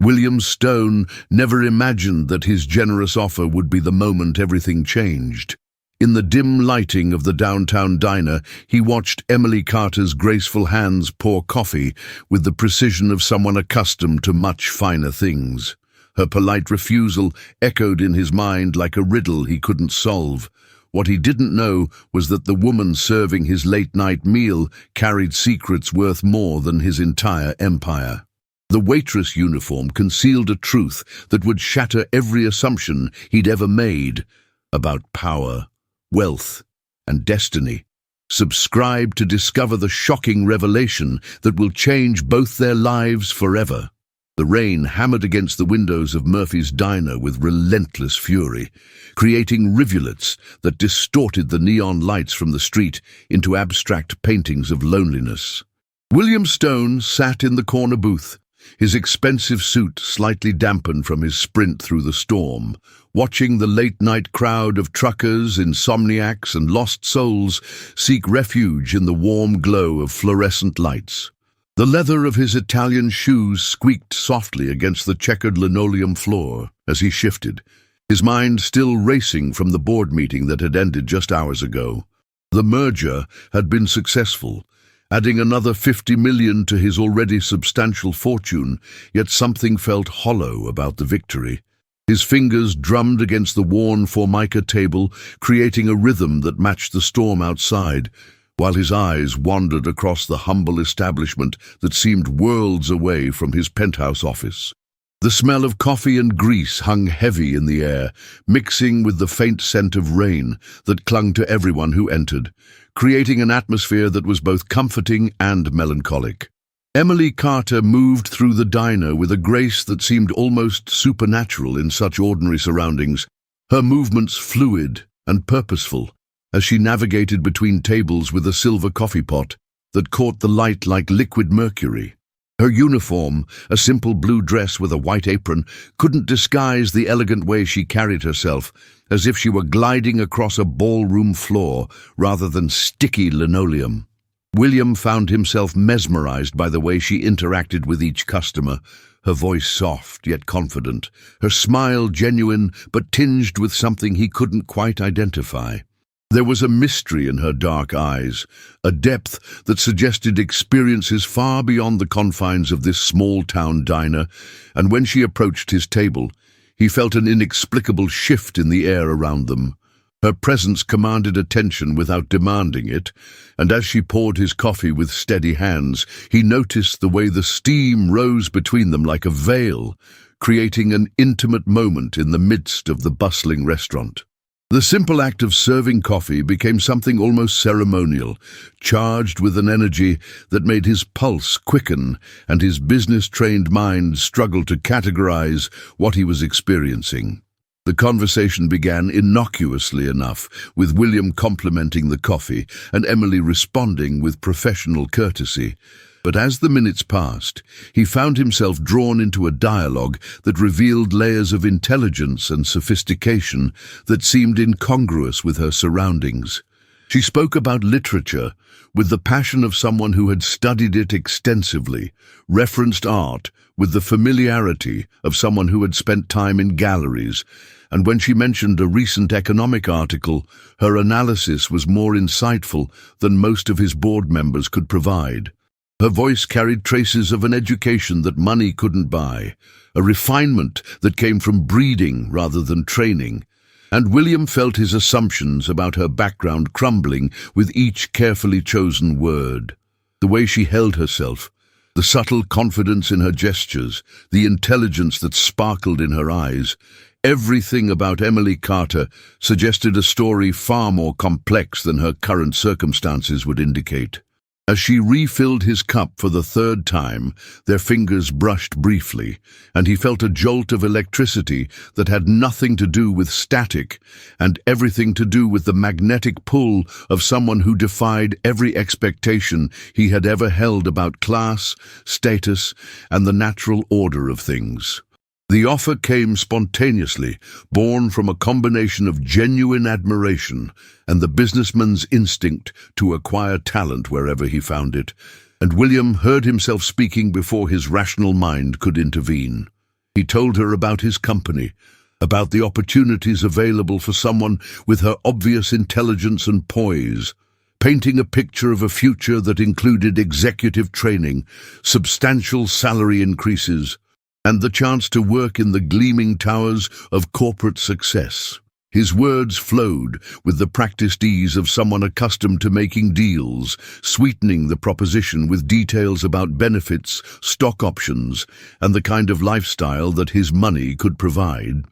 William Stone never imagined that his generous offer would be the moment everything changed. In the dim lighting of the downtown diner, he watched Emily Carter's graceful hands pour coffee with the precision of someone accustomed to much finer things. Her polite refusal echoed in his mind like a riddle he couldn't solve. What he didn't know was that the woman serving his late-night meal carried secrets worth more than his entire empire. The waitress uniform concealed a truth that would shatter every assumption he'd ever made about power, wealth, and destiny. Subscribe to discover the shocking revelation that will change both their lives forever. The rain hammered against the windows of Murphy's diner with relentless fury, creating rivulets that distorted the neon lights from the street into abstract paintings of loneliness. William Stone sat in the corner booth, his expensive suit slightly dampened from his sprint through the storm, watching the late-night crowd of truckers, insomniacs, and lost souls seek refuge in the warm glow of fluorescent lights. The leather of his Italian shoes squeaked softly against the checkered linoleum floor as he shifted, his mind still racing from the board meeting that had ended just hours ago. The merger had been successful, adding another $50 million to his already substantial fortune, yet something felt hollow about the victory. His fingers drummed against the worn formica table, creating a rhythm that matched the storm outside, while his eyes wandered across the humble establishment that seemed worlds away from his penthouse office. The smell of coffee and grease hung heavy in the air, mixing with the faint scent of rain that clung to everyone who entered, creating an atmosphere that was both comforting and melancholic. Emily Carter moved through the diner with a grace that seemed almost supernatural in such ordinary surroundings, her movements fluid and purposeful as she navigated between tables with a silver coffee pot that caught the light like liquid mercury. Her uniform, a simple blue dress with a white apron, couldn't disguise the elegant way she carried herself, as if she were gliding across a ballroom floor rather than sticky linoleum. William found himself mesmerized by the way she interacted with each customer, her voice soft yet confident, her smile genuine but tinged with something he couldn't quite identify. There was a mystery in her dark eyes, a depth that suggested experiences far beyond the confines of this small-town diner, and when she approached his table, he felt an inexplicable shift in the air around them. Her presence commanded attention without demanding it, and as she poured his coffee with steady hands, he noticed the way the steam rose between them like a veil, creating an intimate moment in the midst of the bustling restaurant. The simple act of serving coffee became something almost ceremonial, charged with an energy that made his pulse quicken and his business-trained mind struggle to categorize what he was experiencing. The conversation began innocuously enough, with William complimenting the coffee and Emily responding with professional courtesy. But as the minutes passed, he found himself drawn into a dialogue that revealed layers of intelligence and sophistication that seemed incongruous with her surroundings. She spoke about literature with the passion of someone who had studied it extensively, referenced art with the familiarity of someone who had spent time in galleries, and when she mentioned a recent economic article, her analysis was more insightful than most of his board members could provide. Her voice carried traces of an education that money couldn't buy, a refinement that came from breeding rather than training, and William felt his assumptions about her background crumbling with each carefully chosen word. The way she held herself, the subtle confidence in her gestures, the intelligence that sparkled in her eyes, everything about Emily Carter suggested a story far more complex than her current circumstances would indicate. As she refilled his cup for the third time, their fingers brushed briefly, and he felt a jolt of electricity that had nothing to do with static and everything to do with the magnetic pull of someone who defied every expectation he had ever held about class, status, and the natural order of things. The offer came spontaneously, born from a combination of genuine admiration and the businessman's instinct to acquire talent wherever he found it, and William heard himself speaking before his rational mind could intervene. He told her about his company, about the opportunities available for someone with her obvious intelligence and poise, painting a picture of a future that included executive training, substantial salary increases, and the chance to work in the gleaming towers of corporate success. His words flowed with the practiced ease of someone accustomed to making deals, sweetening the proposition with details about benefits, stock options, and the kind of lifestyle that his money could provide.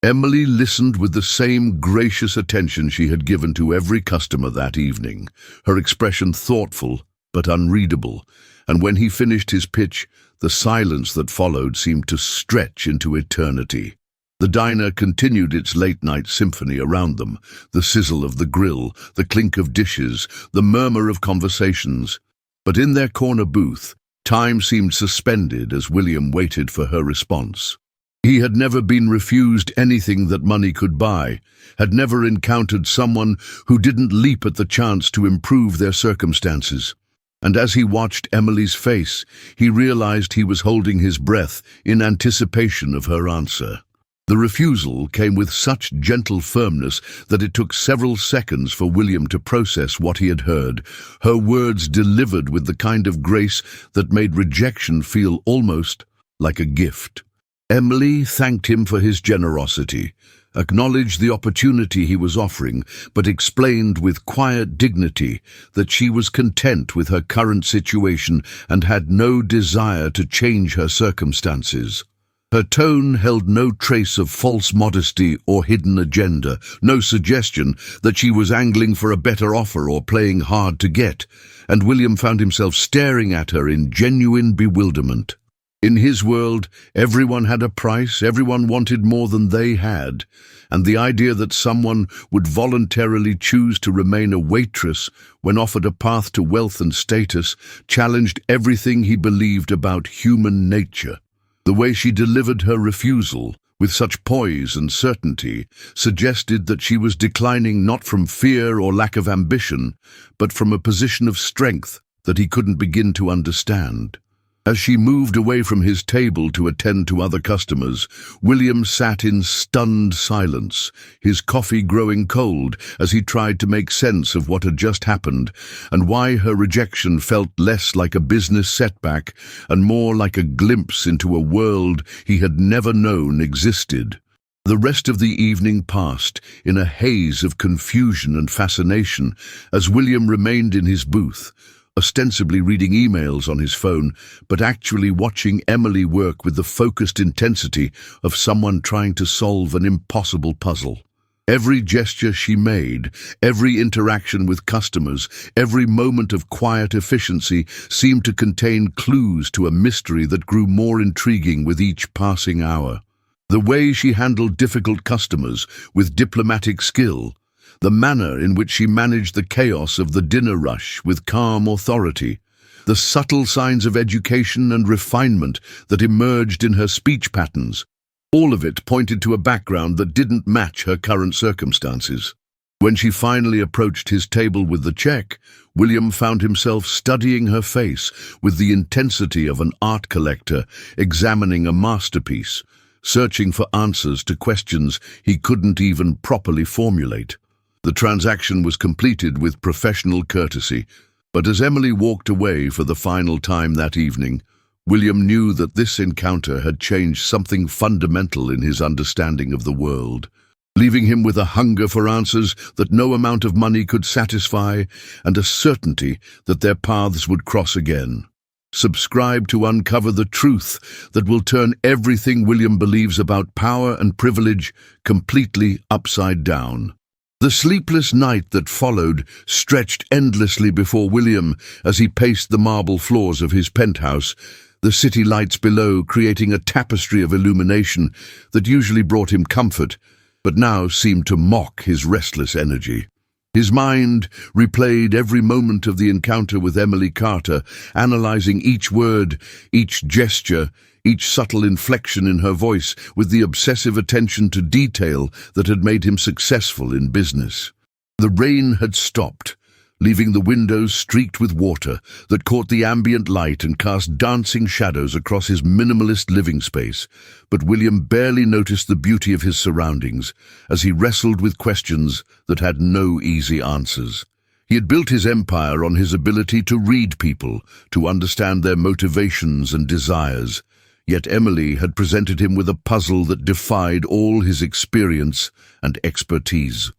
Emily listened with the same gracious attention she had given to every customer that evening, her expression thoughtful but unreadable, and when he finished his pitch, the silence that followed seemed to stretch into eternity. The diner continued its late-night symphony around them, the sizzle of the grill, the clink of dishes, the murmur of conversations. But in their corner booth, time seemed suspended as William waited for her response. He had never been refused anything that money could buy, had never encountered someone who didn't leap at the chance to improve their circumstances. And as he watched Emily's face, he realized he was holding his breath in anticipation of her answer. The refusal came with such gentle firmness that it took several seconds for William to process what he had heard, her words delivered with the kind of grace that made rejection feel almost like a gift. Emily thanked him for his generosity, acknowledged the opportunity he was offering, but explained with quiet dignity that she was content with her current situation and had no desire to change her circumstances. Her tone held no trace of false modesty or hidden agenda, no suggestion that she was angling for a better offer or playing hard to get, and William found himself staring at her in genuine bewilderment. In his world, everyone had a price, everyone wanted more than they had, and the idea that someone would voluntarily choose to remain a waitress when offered a path to wealth and status challenged everything he believed about human nature. The way she delivered her refusal, with such poise and certainty, suggested that she was declining not from fear or lack of ambition, but from a position of strength that he couldn't begin to understand. As she moved away from his table to attend to other customers, William sat in stunned silence, his coffee growing cold as he tried to make sense of what had just happened and why her rejection felt less like a business setback and more like a glimpse into a world he had never known existed. The rest of the evening passed in a haze of confusion and fascination as William remained in his booth, ostensibly reading emails on his phone, but actually watching Emily work with the focused intensity of someone trying to solve an impossible puzzle. Every gesture she made, every interaction with customers, every moment of quiet efficiency seemed to contain clues to a mystery that grew more intriguing with each passing hour. The way she handled difficult customers with diplomatic skill, the manner in which she managed the chaos of the dinner rush with calm authority, the subtle signs of education and refinement that emerged in her speech patterns, all of it pointed to a background that didn't match her current circumstances. When she finally approached his table with the check, William found himself studying her face with the intensity of an art collector examining a masterpiece, searching for answers to questions he couldn't even properly formulate. The transaction was completed with professional courtesy, but as Emily walked away for the final time that evening, William knew that this encounter had changed something fundamental in his understanding of the world, leaving him with a hunger for answers that no amount of money could satisfy and a certainty that their paths would cross again. Subscribe to uncover the truth that will turn everything William believes about power and privilege completely upside down. The sleepless night that followed stretched endlessly before William as he paced the marble floors of his penthouse, the city lights below creating a tapestry of illumination that usually brought him comfort, but now seemed to mock his restless energy. His mind replayed every moment of the encounter with Emily Carter, analyzing each word, each gesture, each subtle inflection in her voice with the obsessive attention to detail that had made him successful in business. The rain had stopped, leaving the windows streaked with water that caught the ambient light and cast dancing shadows across his minimalist living space. But William barely noticed the beauty of his surroundings as he wrestled with questions that had no easy answers. He had built his empire on his ability to read people, to understand their motivations and desires. Yet Emily had presented him with a puzzle that defied all his experience and expertise.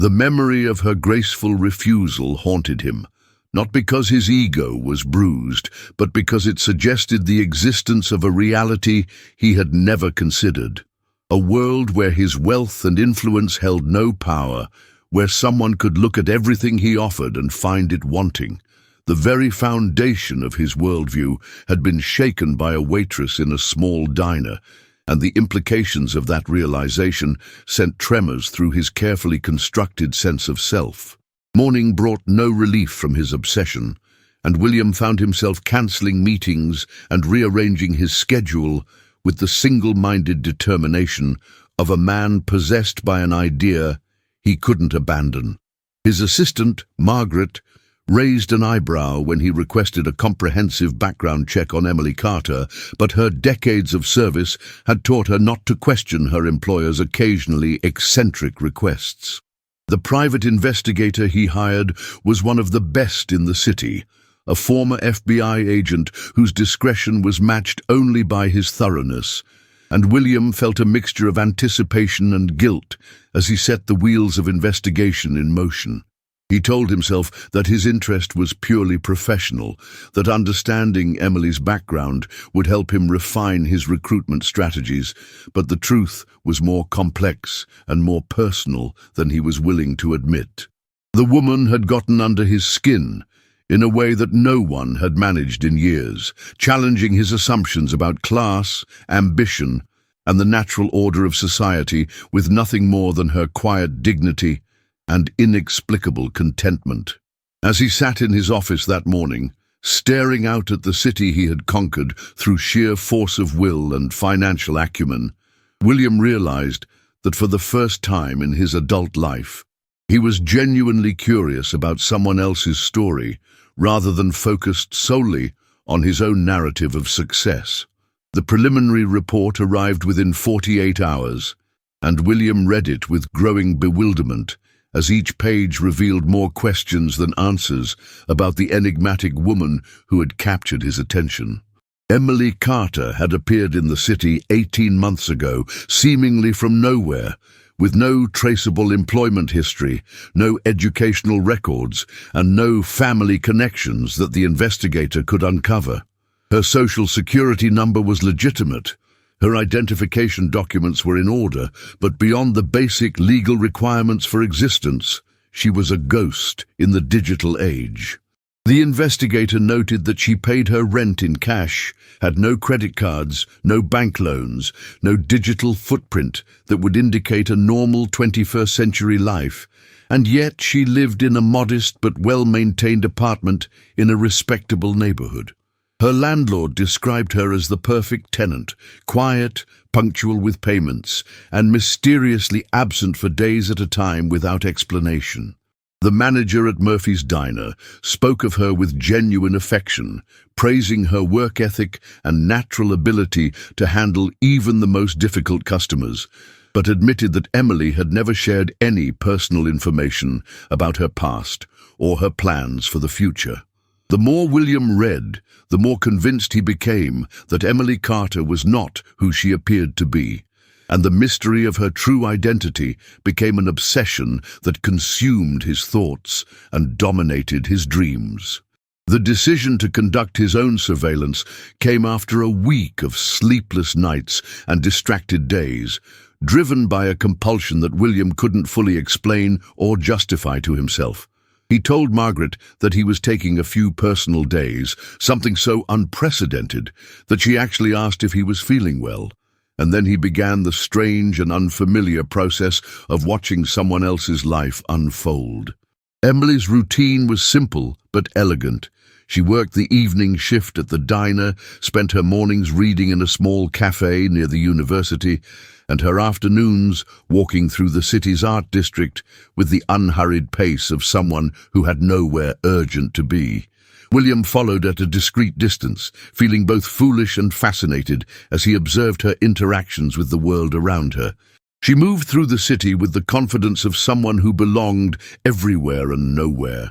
The memory of her graceful refusal haunted him, not because his ego was bruised, but because it suggested the existence of a reality he had never considered. A world where his wealth and influence held no power, where someone could look at everything he offered and find it wanting. The very foundation of his worldview had been shaken by a waitress in a small diner, and the implications of that realization sent tremors through his carefully constructed sense of self. Morning brought no relief from his obsession, and William found himself cancelling meetings and rearranging his schedule with the single-minded determination of a man possessed by an idea he couldn't abandon. His assistant, Margaret, raised an eyebrow when he requested a comprehensive background check on Emily Carter, but her decades of service had taught her not to question her employer's occasionally eccentric requests. The private investigator he hired was one of the best in the city, a former FBI agent whose discretion was matched only by his thoroughness, and William felt a mixture of anticipation and guilt as he set the wheels of investigation in motion. He told himself that his interest was purely professional, that understanding Emily's background would help him refine his recruitment strategies, but the truth was more complex and more personal than he was willing to admit. The woman had gotten under his skin in a way that no one had managed in years, challenging his assumptions about class, ambition, and the natural order of society with nothing more than her quiet dignity and inexplicable contentment. As he sat in his office that morning, staring out at the city he had conquered through sheer force of will and financial acumen, William realized that for the first time in his adult life, he was genuinely curious about someone else's story rather than focused solely on his own narrative of success. The preliminary report arrived within 48 hours, and William read it with growing bewilderment as each page revealed more questions than answers about the enigmatic woman who had captured his attention. Emily Carter had appeared in the city 18 months ago, seemingly from nowhere, with no traceable employment history, no educational records, and no family connections that the investigator could uncover. Her social security number was legitimate. Her identification documents were in order, but beyond the basic legal requirements for existence, she was a ghost in the digital age. The investigator noted that she paid her rent in cash, had no credit cards, no bank loans, no digital footprint that would indicate a normal 21st century life, and yet she lived in a modest but well-maintained apartment in a respectable neighborhood. Her landlord described her as the perfect tenant, quiet, punctual with payments, and mysteriously absent for days at a time without explanation. The manager at Murphy's Diner spoke of her with genuine affection, praising her work ethic and natural ability to handle even the most difficult customers, but admitted that Emily had never shared any personal information about her past or her plans for the future. The more William read, the more convinced he became that Emily Carter was not who she appeared to be, and the mystery of her true identity became an obsession that consumed his thoughts and dominated his dreams. The decision to conduct his own surveillance came after a week of sleepless nights and distracted days, driven by a compulsion that William couldn't fully explain or justify to himself. He told Margaret that he was taking a few personal days, something so unprecedented that she actually asked if he was feeling well. And then he began the strange and unfamiliar process of watching someone else's life unfold. Emily's routine was simple but elegant. She worked the evening shift at the diner, spent her mornings reading in a small cafe near the university, and her afternoons walking through the city's art district with the unhurried pace of someone who had nowhere urgent to be. William followed at a discreet distance, feeling both foolish and fascinated as he observed her interactions with the world around her. She moved through the city with the confidence of someone who belonged everywhere and nowhere.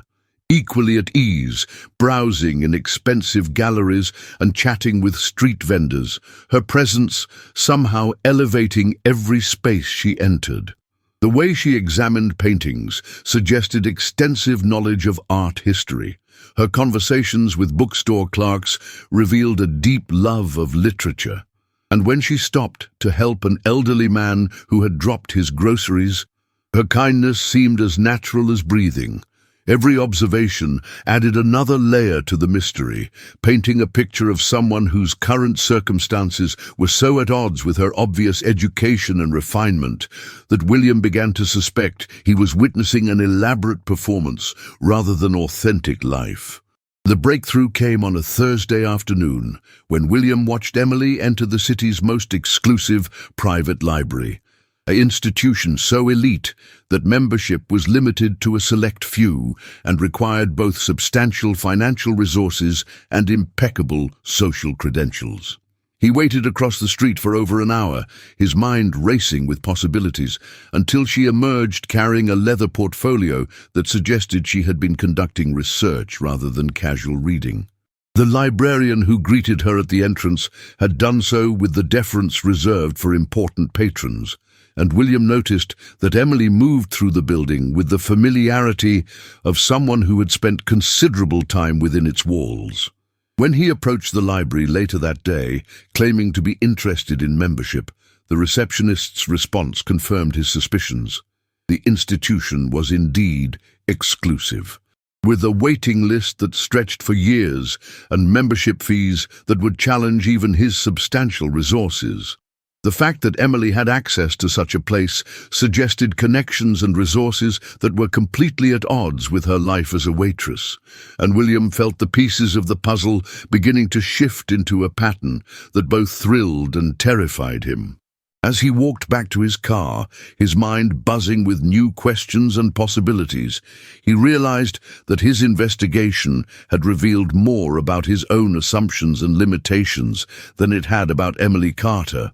Equally at ease, browsing in expensive galleries and chatting with street vendors, her presence somehow elevating every space she entered. The way she examined paintings suggested extensive knowledge of art history. Her conversations with bookstore clerks revealed a deep love of literature. And when she stopped to help an elderly man who had dropped his groceries, her kindness seemed as natural as breathing. Every observation added another layer to the mystery, painting a picture of someone whose current circumstances were so at odds with her obvious education and refinement that William began to suspect he was witnessing an elaborate performance rather than authentic life. The breakthrough came on a Thursday afternoon when William watched Emily enter the city's most exclusive private library, an institution so elite that membership was limited to a select few and required both substantial financial resources and impeccable social credentials. He waited across the street for over an hour, his mind racing with possibilities, until she emerged carrying a leather portfolio that suggested she had been conducting research rather than casual reading. The librarian who greeted her at the entrance had done so with the deference reserved for important patrons, and William noticed that Emily moved through the building with the familiarity of someone who had spent considerable time within its walls. When he approached the library later that day, claiming to be interested in membership, the receptionist's response confirmed his suspicions. The institution was indeed exclusive, with a waiting list that stretched for years and membership fees that would challenge even his substantial resources. The fact that Emily had access to such a place suggested connections and resources that were completely at odds with her life as a waitress, and William felt the pieces of the puzzle beginning to shift into a pattern that both thrilled and terrified him. As he walked back to his car, his mind buzzing with new questions and possibilities, he realized that his investigation had revealed more about his own assumptions and limitations than it had about Emily Carter.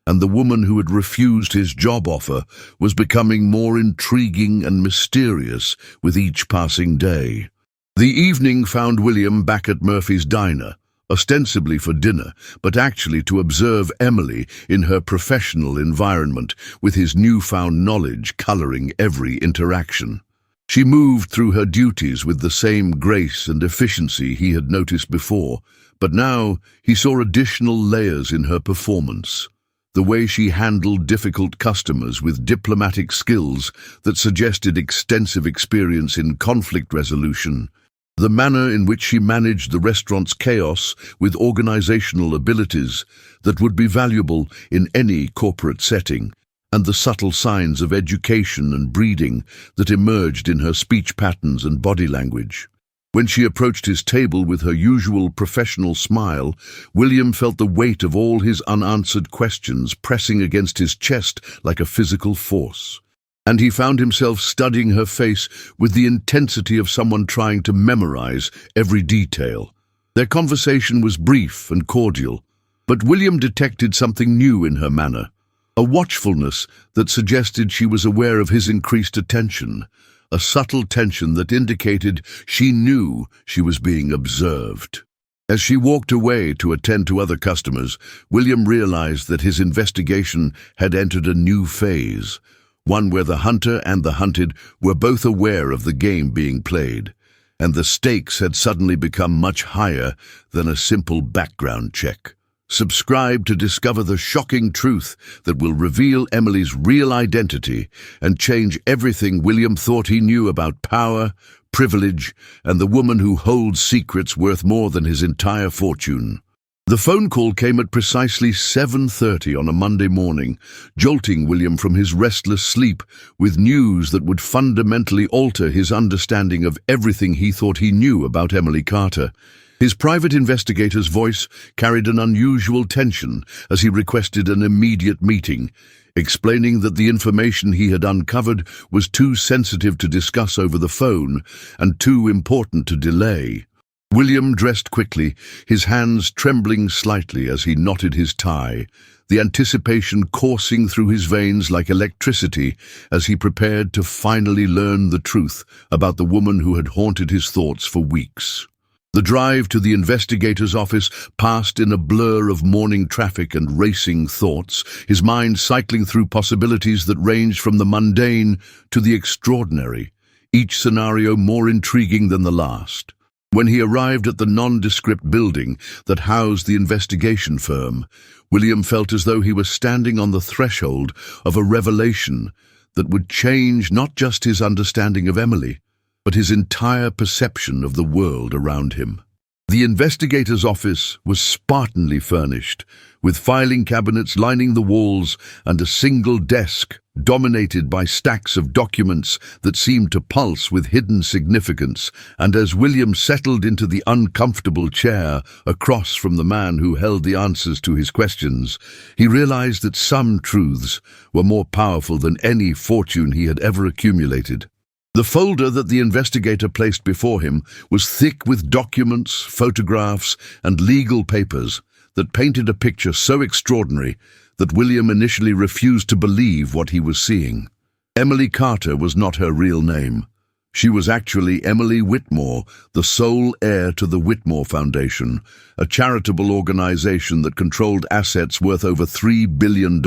And the woman who had refused his job offer was becoming more intriguing and mysterious with each passing day. The evening found William back at Murphy's diner, ostensibly for dinner, but actually to observe Emily in her professional environment, with his newfound knowledge coloring every interaction. She moved through her duties with the same grace and efficiency he had noticed before, but now he saw additional layers in her performance. The way she handled difficult customers with diplomatic skills that suggested extensive experience in conflict resolution, the manner in which she managed the restaurant's chaos with organizational abilities that would be valuable in any corporate setting, and the subtle signs of education and breeding that emerged in her speech patterns and body language. When she approached his table with her usual professional smile, William felt the weight of all his unanswered questions pressing against his chest like a physical force. And he found himself studying her face with the intensity of someone trying to memorize every detail. Their conversation was brief and cordial, but William detected something new in her manner, a watchfulness that suggested she was aware of his increased attention, a subtle tension that indicated she knew she was being observed. As she walked away to attend to other customers, William realized that his investigation had entered a new phase, one where the hunter and the hunted were both aware of the game being played, and the stakes had suddenly become much higher than a simple background check. Subscribe to discover the shocking truth that will reveal Emily's real identity and change everything William thought he knew about power, privilege, and the woman who holds secrets worth more than his entire fortune. The phone call came at precisely 7:30 on a Monday morning, jolting William from his restless sleep with news that would fundamentally alter his understanding of everything he thought he knew about Emily Carter. His private investigator's voice carried an unusual tension as he requested an immediate meeting, explaining that the information he had uncovered was too sensitive to discuss over the phone and too important to delay. William dressed quickly, his hands trembling slightly as he knotted his tie, the anticipation coursing through his veins like electricity as he prepared to finally learn the truth about the woman who had haunted his thoughts for weeks. The drive to the investigator's office passed in a blur of morning traffic and racing thoughts, his mind cycling through possibilities that ranged from the mundane to the extraordinary, each scenario more intriguing than the last. When he arrived at the nondescript building that housed the investigation firm, William felt as though he was standing on the threshold of a revelation that would change not just his understanding of Emily, but his entire perception of the world around him. The investigator's office was spartanly furnished, with filing cabinets lining the walls and a single desk dominated by stacks of documents that seemed to pulse with hidden significance, and as William settled into the uncomfortable chair across from the man who held the answers to his questions, he realized that some truths were more powerful than any fortune he had ever accumulated. The folder that the investigator placed before him was thick with documents, photographs, and legal papers that painted a picture so extraordinary that William initially refused to believe what he was seeing. Emily Carter was not her real name. She was actually Emily Whitmore, the sole heir to the Whitmore Foundation, a charitable organization that controlled assets worth over $3 billion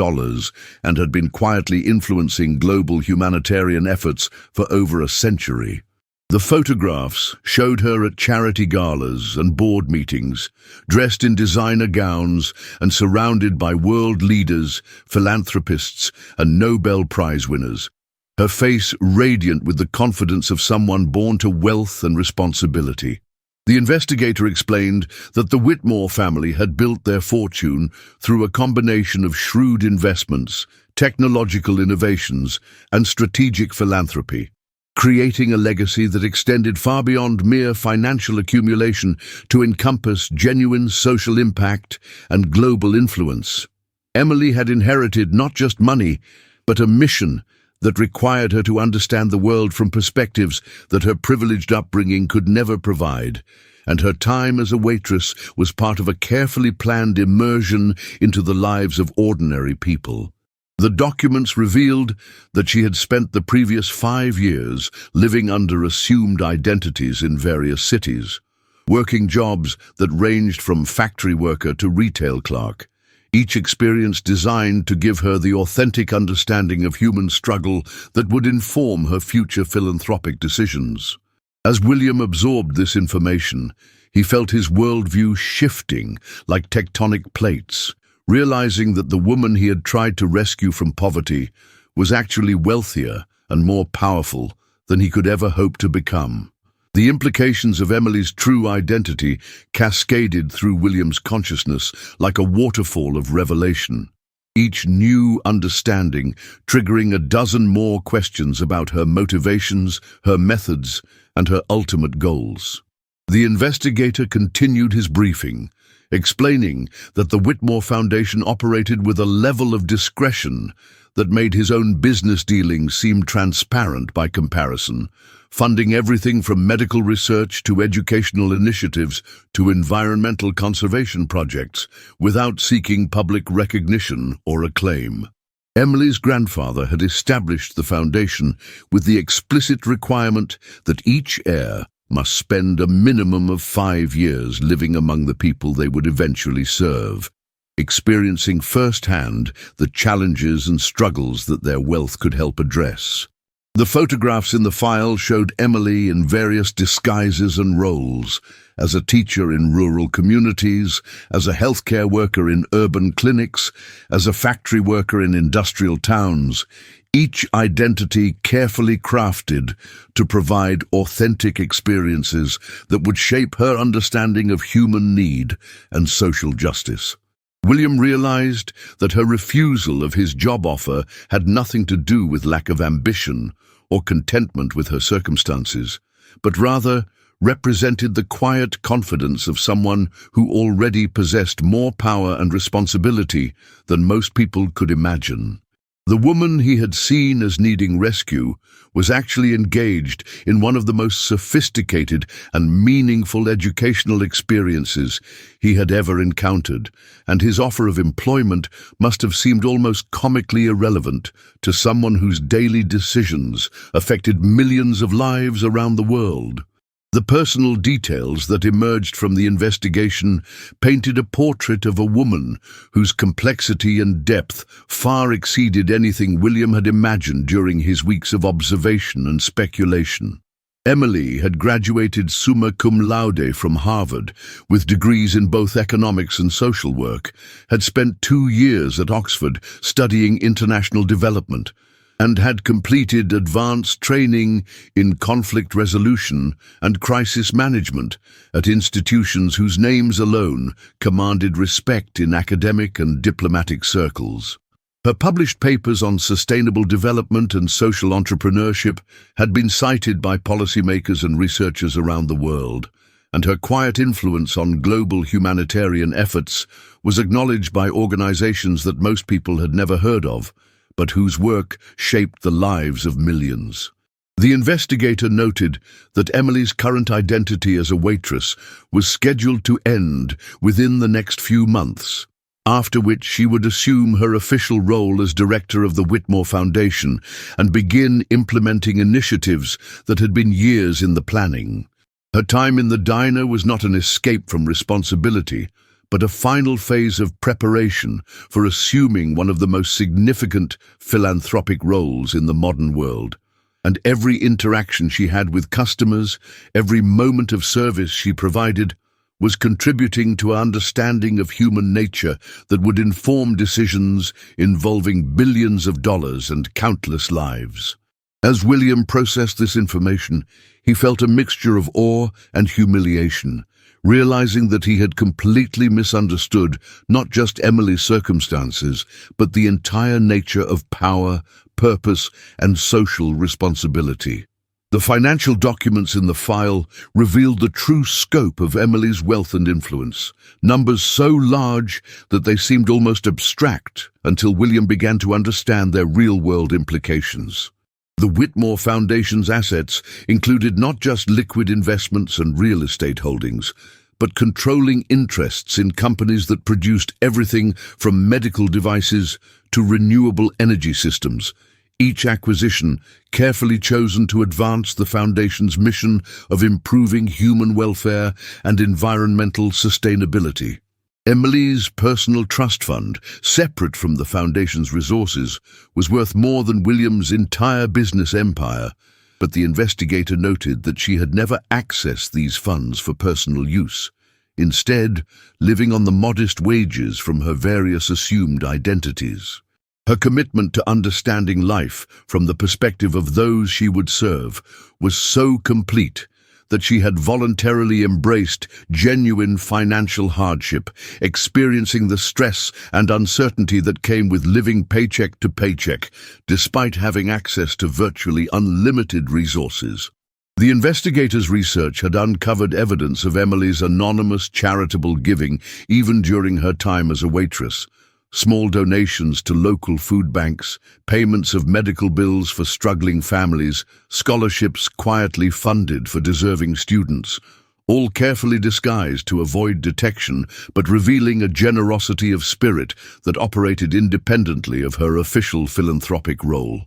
and had been quietly influencing global humanitarian efforts for over a century. The photographs showed her at charity galas and board meetings, dressed in designer gowns and surrounded by world leaders, philanthropists, and Nobel Prize winners, her face radiant with the confidence of someone born to wealth and responsibility. The investigator explained that the Whitmore family had built their fortune through a combination of shrewd investments, technological innovations, and strategic philanthropy, creating a legacy that extended far beyond mere financial accumulation to encompass genuine social impact and global influence. Emily had inherited not just money, but a mission that required her to understand the world from perspectives that her privileged upbringing could never provide, and her time as a waitress was part of a carefully planned immersion into the lives of ordinary people. The documents revealed that she had spent the previous 5 years living under assumed identities in various cities, working jobs that ranged from factory worker to retail clerk, each experience designed to give her the authentic understanding of human struggle that would inform her future philanthropic decisions. As William absorbed this information, he felt his worldview shifting like tectonic plates, realizing that the woman he had tried to rescue from poverty was actually wealthier and more powerful than he could ever hope to become. The implications of Emily's true identity cascaded through William's consciousness like a waterfall of revelation, each new understanding triggering a dozen more questions about her motivations, her methods, and her ultimate goals. The investigator continued his briefing, explaining that the Whitmore Foundation operated with a level of discretion that made his own business dealings seem transparent by comparison, funding everything from medical research to educational initiatives to environmental conservation projects without seeking public recognition or acclaim. Emily's grandfather had established the foundation with the explicit requirement that each heir must spend a minimum of 5 years living among the people they would eventually serve, experiencing firsthand the challenges and struggles that their wealth could help address. The photographs in the file showed Emily in various disguises and roles, as a teacher in rural communities, as a healthcare worker in urban clinics, as a factory worker in industrial towns, each identity carefully crafted to provide authentic experiences that would shape her understanding of human need and social justice. William realized that her refusal of his job offer had nothing to do with lack of ambition or contentment with her circumstances, but rather represented the quiet confidence of someone who already possessed more power and responsibility than most people could imagine. The woman he had seen as needing rescue was actually engaged in one of the most sophisticated and meaningful educational experiences he had ever encountered, and his offer of employment must have seemed almost comically irrelevant to someone whose daily decisions affected millions of lives around the world. The personal details that emerged from the investigation painted a portrait of a woman whose complexity and depth far exceeded anything William had imagined during his weeks of observation and speculation. Emily had graduated summa cum laude from Harvard, with degrees in both economics and social work, had spent 2 years at Oxford studying international development, and had completed advanced training in conflict resolution and crisis management at institutions whose names alone commanded respect in academic and diplomatic circles. Her published papers on sustainable development and social entrepreneurship had been cited by policymakers and researchers around the world, and her quiet influence on global humanitarian efforts was acknowledged by organizations that most people had never heard of, but whose work shaped the lives of millions. The investigator noted that Emily's current identity as a waitress was scheduled to end within the next few months, after which she would assume her official role as director of the Whitmore Foundation and begin implementing initiatives that had been years in the planning. Her time in the diner was not an escape from responsibility, but a final phase of preparation for assuming one of the most significant philanthropic roles in the modern world. And every interaction she had with customers, every moment of service she provided, was contributing to an understanding of human nature that would inform decisions involving billions of dollars and countless lives. As William processed this information, he felt a mixture of awe and humiliation, realizing that he had completely misunderstood not just Emily's circumstances, but the entire nature of power, purpose, and social responsibility. The financial documents in the file revealed the true scope of Emily's wealth and influence, numbers so large that they seemed almost abstract until William began to understand their real-world implications. The Whitmore Foundation's assets included not just liquid investments and real estate holdings, but controlling interests in companies that produced everything from medical devices to renewable energy systems, each acquisition carefully chosen to advance the Foundation's mission of improving human welfare and environmental sustainability. Emily's personal trust fund, separate from the Foundation's resources, was worth more than William's entire business empire, but the investigator noted that she had never accessed these funds for personal use, instead living on the modest wages from her various assumed identities. Her commitment to understanding life from the perspective of those she would serve was so complete that she had voluntarily embraced genuine financial hardship, experiencing the stress and uncertainty that came with living paycheck to paycheck, despite having access to virtually unlimited resources. The investigators' research had uncovered evidence of Emily's anonymous charitable giving even during her time as a waitress. Small donations to local food banks, payments of medical bills for struggling families, scholarships quietly funded for deserving students, all carefully disguised to avoid detection, but revealing a generosity of spirit that operated independently of her official philanthropic role.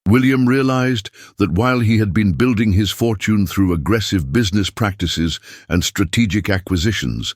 William realized that while he had been building his fortune through aggressive business practices and strategic acquisitions,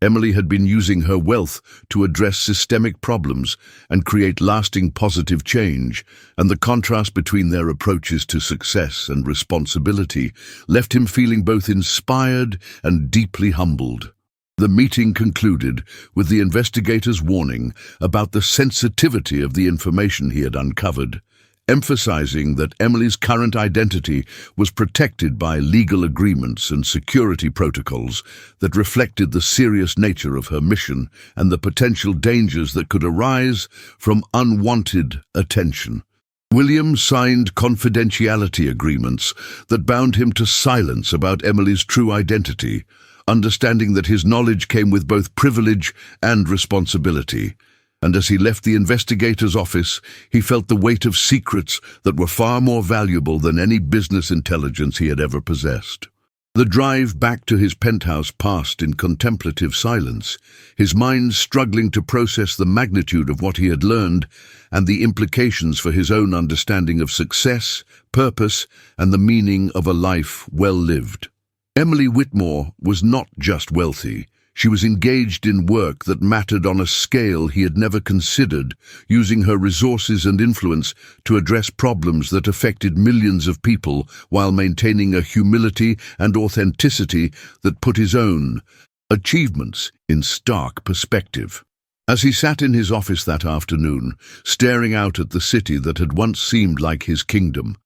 Emily had been using her wealth to address systemic problems and create lasting positive change, and the contrast between their approaches to success and responsibility left him feeling both inspired and deeply humbled. The meeting concluded with the investigator's warning about the sensitivity of the information he had uncovered, emphasizing that Emily's current identity was protected by legal agreements and security protocols that reflected the serious nature of her mission and the potential dangers that could arise from unwanted attention. William signed confidentiality agreements that bound him to silence about Emily's true identity, understanding that his knowledge came with both privilege and responsibility. And as he left the investigator's office, he felt the weight of secrets that were far more valuable than any business intelligence he had ever possessed. The drive back to his penthouse passed in contemplative silence, his mind struggling to process the magnitude of what he had learned and the implications for his own understanding of success, purpose, and the meaning of a life well lived. Emily Whitmore was not just wealthy. She was engaged in work that mattered on a scale he had never considered, using her resources and influence to address problems that affected millions of people while maintaining a humility and authenticity that put his own achievements in stark perspective. As he sat in his office that afternoon, staring out at the city that had once seemed like his kingdom,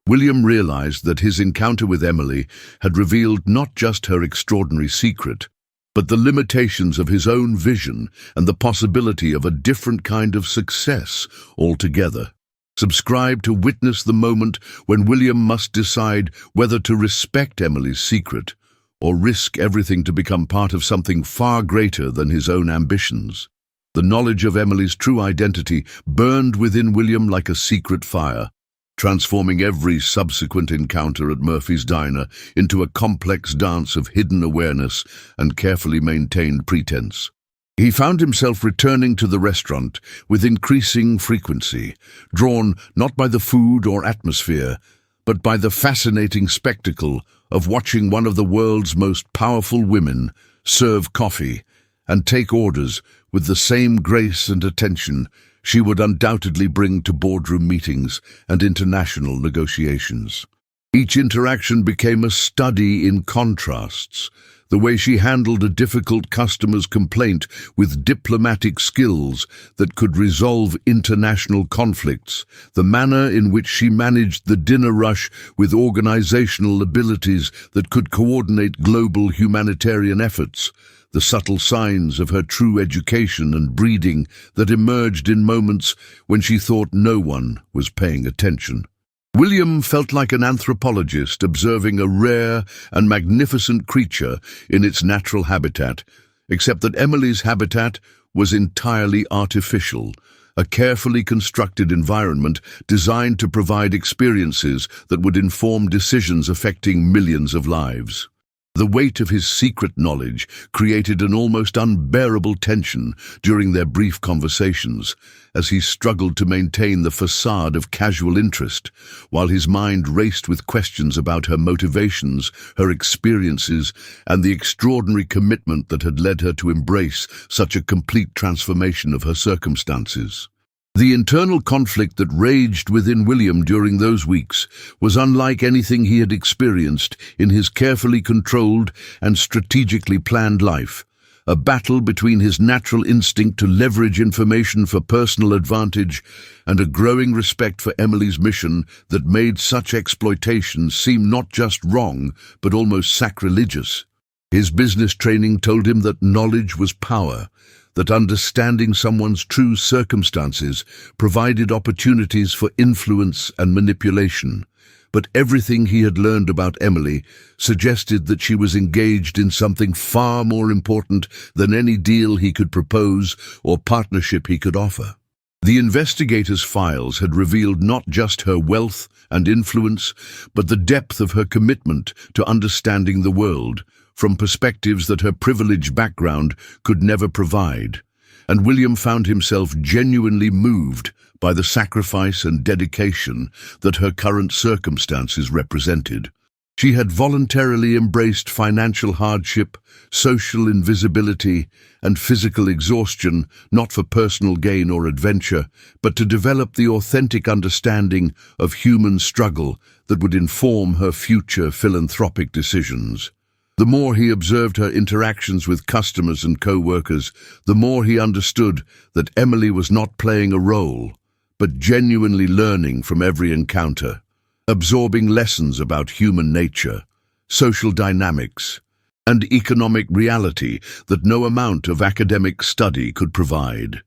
William realized that his encounter with Emily had revealed not just her extraordinary secret, but the limitations of his own vision and the possibility of a different kind of success altogether. Subscribe to witness the moment when William must decide whether to respect Emily's secret or risk everything to become part of something far greater than his own ambitions. The knowledge of Emily's true identity burned within William like a secret fire, transforming every subsequent encounter at Murphy's Diner into a complex dance of hidden awareness and carefully maintained pretense. He found himself returning to the restaurant with increasing frequency, drawn not by the food or atmosphere, but by the fascinating spectacle of watching one of the world's most powerful women serve coffee and take orders with the same grace and attention she would undoubtedly bring to boardroom meetings and international negotiations. Each interaction became a study in contrasts, the way she handled a difficult customer's complaint with diplomatic skills that could resolve international conflicts, the manner in which she managed the dinner rush with organizational abilities that could coordinate global humanitarian efforts, the subtle signs of her true education and breeding that emerged in moments when she thought no one was paying attention. William felt like an anthropologist observing a rare and magnificent creature in its natural habitat, except that Emily's habitat was entirely artificial, a carefully constructed environment designed to provide experiences that would inform decisions affecting millions of lives. The weight of his secret knowledge created an almost unbearable tension during their brief conversations, as he struggled to maintain the facade of casual interest, while his mind raced with questions about her motivations, her experiences, and the extraordinary commitment that had led her to embrace such a complete transformation of her circumstances. The internal conflict that raged within William during those weeks was unlike anything he had experienced in his carefully controlled and strategically planned life, a battle between his natural instinct to leverage information for personal advantage and a growing respect for Emily's mission that made such exploitation seem not just wrong, but almost sacrilegious. His business training told him that knowledge was power, that understanding someone's true circumstances provided opportunities for influence and manipulation. But everything he had learned about Emily suggested that she was engaged in something far more important than any deal he could propose or partnership he could offer. The investigator's files had revealed not just her wealth and influence, but the depth of her commitment to understanding the world, from perspectives that her privileged background could never provide. And William found himself genuinely moved by the sacrifice and dedication that her current circumstances represented. She had voluntarily embraced financial hardship, social invisibility, and physical exhaustion, not for personal gain or adventure, but to develop the authentic understanding of human struggle that would inform her future philanthropic decisions. The more he observed her interactions with customers and co-workers, the more he understood that Emily was not playing a role, but genuinely learning from every encounter, absorbing lessons about human nature, social dynamics, and economic reality that no amount of academic study could provide.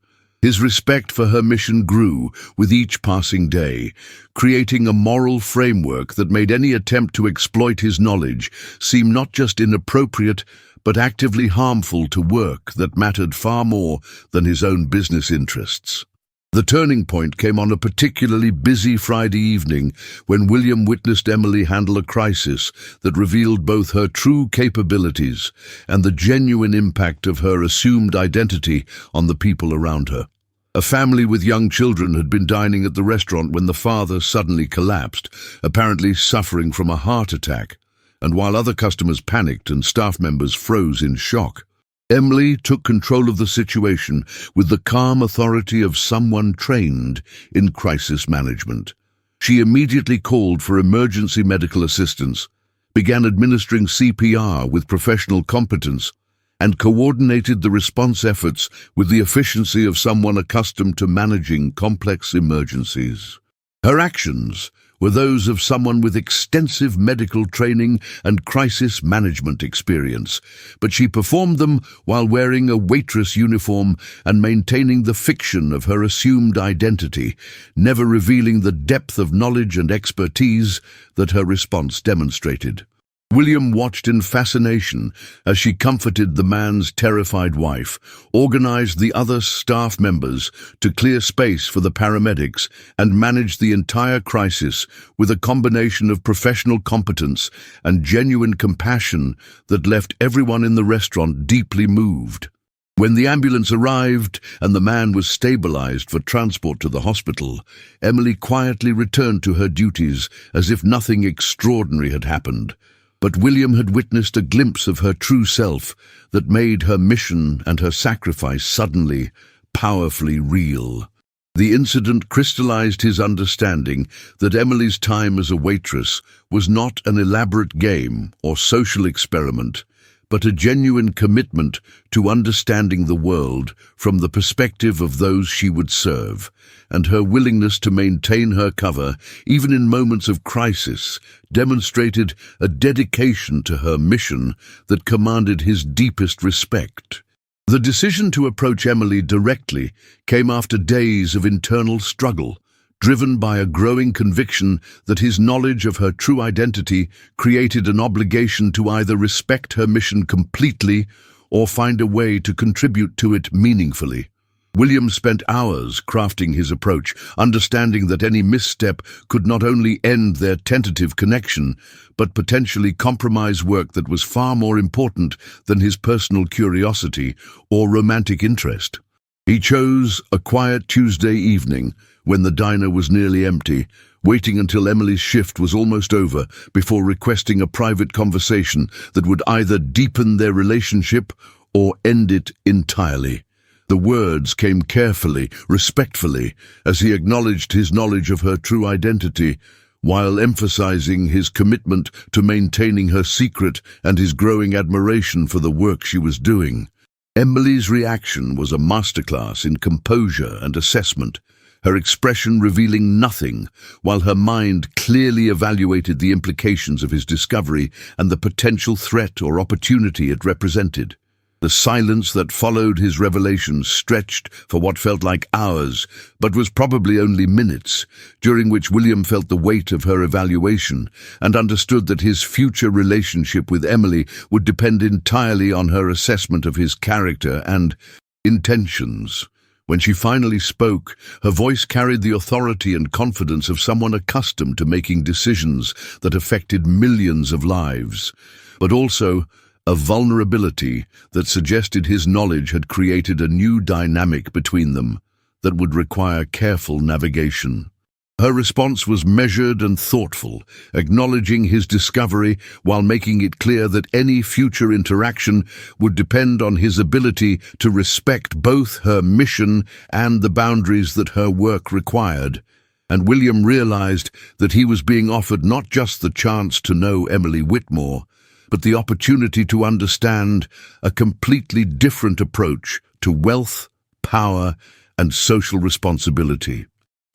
His respect for her mission grew with each passing day, creating a moral framework that made any attempt to exploit his knowledge seem not just inappropriate, but actively harmful to work that mattered far more than his own business interests. The turning point came on a particularly busy Friday evening when William witnessed Emily handle a crisis that revealed both her true capabilities and the genuine impact of her assumed identity on the people around her. A family with young children had been dining at the restaurant when the father suddenly collapsed, apparently suffering from a heart attack, and while other customers panicked and staff members froze in shock, Emily took control of the situation with the calm authority of someone trained in crisis management. She immediately called for emergency medical assistance, began administering CPR with professional competence, and coordinated the response efforts with the efficiency of someone accustomed to managing complex emergencies. Her actions were those of someone with extensive medical training and crisis management experience, but she performed them while wearing a waitress uniform and maintaining the fiction of her assumed identity, never revealing the depth of knowledge and expertise that her response demonstrated. William watched in fascination as she comforted the man's terrified wife, organized the other staff members to clear space for the paramedics, and managed the entire crisis with a combination of professional competence and genuine compassion that left everyone in the restaurant deeply moved. When the ambulance arrived and the man was stabilized for transport to the hospital, Emily quietly returned to her duties as if nothing extraordinary had happened. But William had witnessed a glimpse of her true self that made her mission and her sacrifice suddenly, powerfully real. The incident crystallized his understanding that Emily's time as a waitress was not an elaborate game or social experiment, but a genuine commitment to understanding the world from the perspective of those she would serve, and her willingness to maintain her cover, even in moments of crisis, demonstrated a dedication to her mission that commanded his deepest respect. The decision to approach Emily directly came after days of internal struggle, driven by a growing conviction that his knowledge of her true identity created an obligation to either respect her mission completely or find a way to contribute to it meaningfully. William spent hours crafting his approach, understanding that any misstep could not only end their tentative connection, but potentially compromise work that was far more important than his personal curiosity or romantic interest. He chose a quiet Tuesday evening when the diner was nearly empty, waiting until Emily's shift was almost over before requesting a private conversation that would either deepen their relationship or end it entirely. The words came carefully, respectfully, as he acknowledged his knowledge of her true identity, while emphasizing his commitment to maintaining her secret and his growing admiration for the work she was doing. Emily's reaction was a masterclass in composure and assessment, her expression revealing nothing, while her mind clearly evaluated the implications of his discovery and the potential threat or opportunity it represented. The silence that followed his revelation stretched for what felt like hours, but was probably only minutes, during which William felt the weight of her evaluation and understood that his future relationship with Emily would depend entirely on her assessment of his character and intentions. When she finally spoke, her voice carried the authority and confidence of someone accustomed to making decisions that affected millions of lives, but also a vulnerability that suggested his knowledge had created a new dynamic between them that would require careful navigation. Her response was measured and thoughtful, acknowledging his discovery while making it clear that any future interaction would depend on his ability to respect both her mission and the boundaries that her work required. And William realized that he was being offered not just the chance to know Emily Whitmore, but the opportunity to understand a completely different approach to wealth, power, and social responsibility.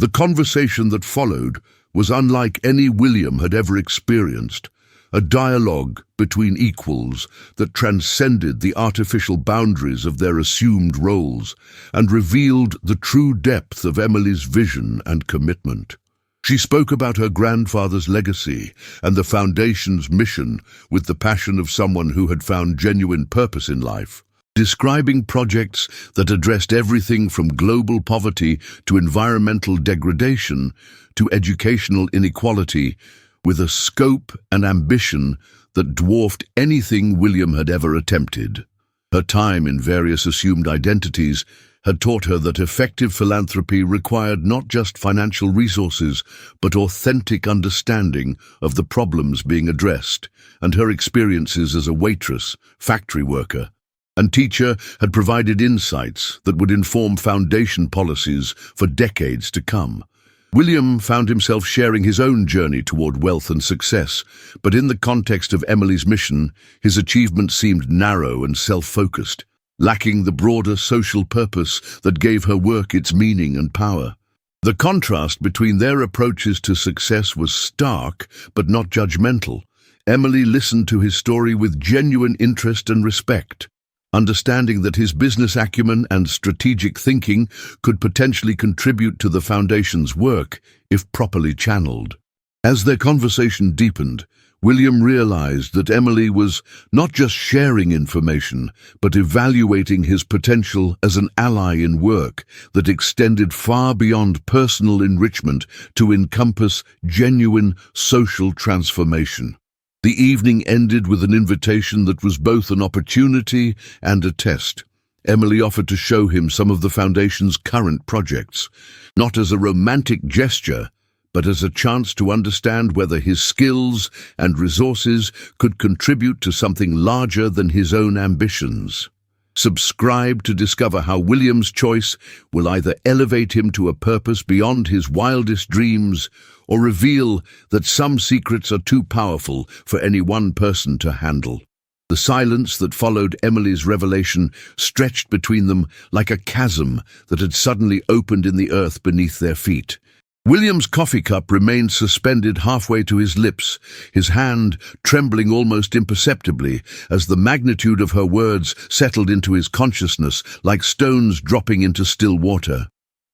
The conversation that followed was unlike any William had ever experienced, a dialogue between equals that transcended the artificial boundaries of their assumed roles and revealed the true depth of Emily's vision and commitment. She spoke about her grandfather's legacy and the Foundation's mission with the passion of someone who had found genuine purpose in life, describing projects that addressed everything from global poverty to environmental degradation to educational inequality, with a scope and ambition that dwarfed anything William had ever attempted. Her time in various assumed identities had taught her that effective philanthropy required not just financial resources, but authentic understanding of the problems being addressed, and her experiences as a waitress, factory worker, and teacher had provided insights that would inform foundation policies for decades to come. William found himself sharing his own journey toward wealth and success, but in the context of Emily's mission, his achievements seemed narrow and self-focused, lacking the broader social purpose that gave her work its meaning and power. The contrast between their approaches to success was stark, but not judgmental. Emily listened to his story with genuine interest and respect, understanding that his business acumen and strategic thinking could potentially contribute to the Foundation's work if properly channeled. As their conversation deepened, William realized that Emily was not just sharing information, but evaluating his potential as an ally in work that extended far beyond personal enrichment to encompass genuine social transformation. The evening ended with an invitation that was both an opportunity and a test. Emily offered to show him some of the Foundation's current projects, not as a romantic gesture, but as a chance to understand whether his skills and resources could contribute to something larger than his own ambitions. Subscribe to discover how William's choice will either elevate him to a purpose beyond his wildest dreams or reveal that some secrets are too powerful for any one person to handle. The silence that followed Emily's revelation stretched between them like a chasm that had suddenly opened in the earth beneath their feet. William's coffee cup remained suspended halfway to his lips, his hand trembling almost imperceptibly as the magnitude of her words settled into his consciousness like stones dropping into still water.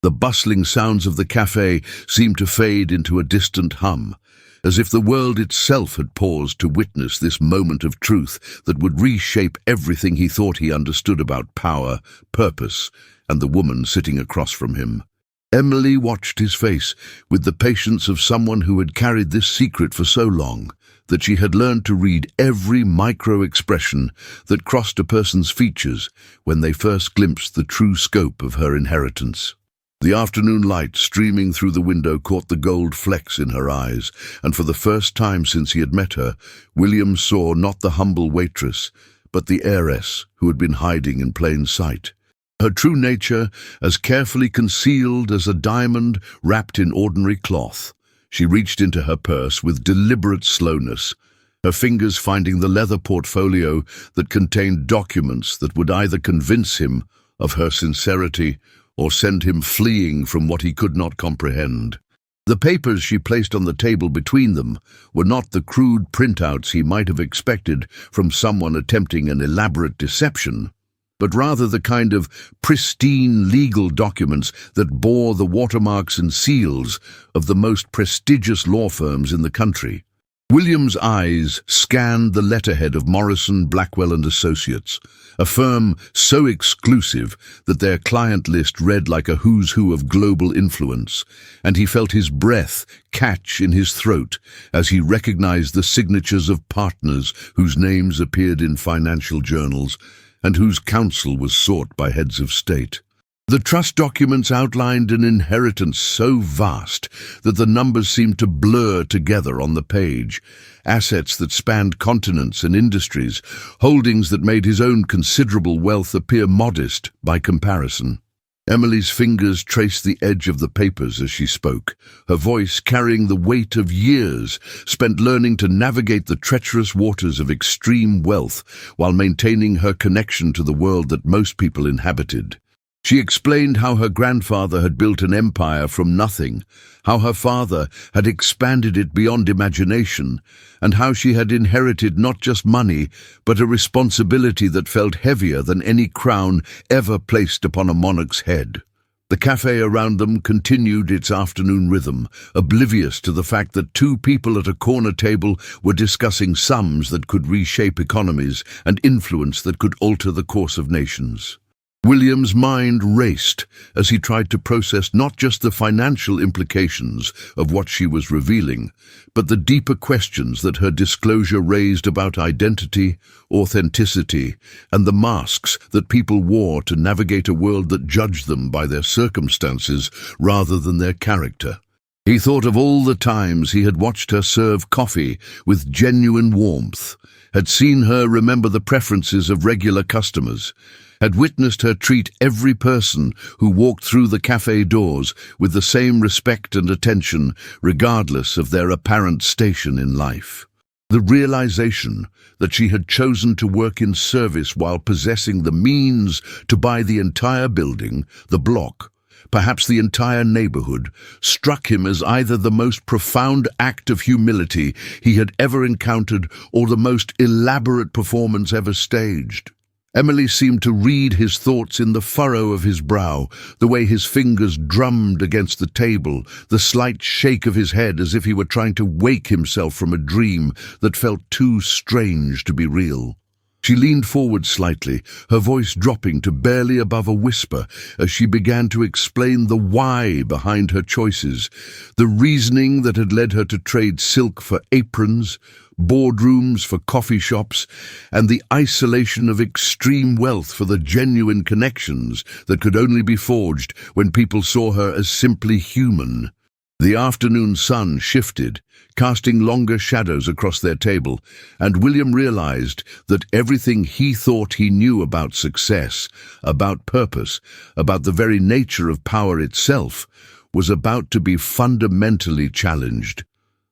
The bustling sounds of the cafe seemed to fade into a distant hum, as if the world itself had paused to witness this moment of truth that would reshape everything he thought he understood about power, purpose, and the woman sitting across from him. Emily watched his face with the patience of someone who had carried this secret for so long that she had learned to read every micro-expression that crossed a person's features when they first glimpsed the true scope of her inheritance. The afternoon light streaming through the window caught the gold flecks in her eyes, and for the first time since he had met her, William saw not the humble waitress, but the heiress who had been hiding in plain sight. Her true nature as carefully concealed as a diamond wrapped in ordinary cloth. She reached into her purse with deliberate slowness, her fingers finding the leather portfolio that contained documents that would either convince him of her sincerity or send him fleeing from what he could not comprehend. The papers she placed on the table between them were not the crude printouts he might have expected from someone attempting an elaborate deception, but rather the kind of pristine legal documents that bore the watermarks and seals of the most prestigious law firms in the country. William's eyes scanned the letterhead of Morrison, Blackwell and Associates, a firm so exclusive that their client list read like a who's who of global influence, and he felt his breath catch in his throat as he recognized the signatures of partners whose names appeared in financial journals and whose counsel was sought by heads of state. The trust documents outlined an inheritance so vast that the numbers seemed to blur together on the page, assets that spanned continents and industries, holdings that made his own considerable wealth appear modest by comparison. Emily's fingers traced the edge of the papers as she spoke, her voice carrying the weight of years spent learning to navigate the treacherous waters of extreme wealth while maintaining her connection to the world that most people inhabited. She explained how her grandfather had built an empire from nothing, how her father had expanded it beyond imagination, and how she had inherited not just money, but a responsibility that felt heavier than any crown ever placed upon a monarch's head. The cafe around them continued its afternoon rhythm, oblivious to the fact that two people at a corner table were discussing sums that could reshape economies and influence that could alter the course of nations. William's mind raced as he tried to process not just the financial implications of what she was revealing, but the deeper questions that her disclosure raised about identity, authenticity, and the masks that people wore to navigate a world that judged them by their circumstances rather than their character. He thought of all the times he had watched her serve coffee with genuine warmth, had seen her remember the preferences of regular customers, had witnessed her treat every person who walked through the cafe doors with the same respect and attention, regardless of their apparent station in life. The realization that she had chosen to work in service while possessing the means to buy the entire building, the block, perhaps the entire neighborhood, struck him as either the most profound act of humility he had ever encountered or the most elaborate performance ever staged. Emily seemed to read his thoughts in the furrow of his brow, the way his fingers drummed against the table, the slight shake of his head as if he were trying to wake himself from a dream that felt too strange to be real. She leaned forward slightly, her voice dropping to barely above a whisper as she began to explain the why behind her choices, the reasoning that had led her to trade silk for aprons, boardrooms for coffee shops, and the isolation of extreme wealth for the genuine connections that could only be forged when people saw her as simply human. The afternoon sun shifted, casting longer shadows across their table, and William realized that everything he thought he knew about success, about purpose, about the very nature of power itself, was about to be fundamentally challenged.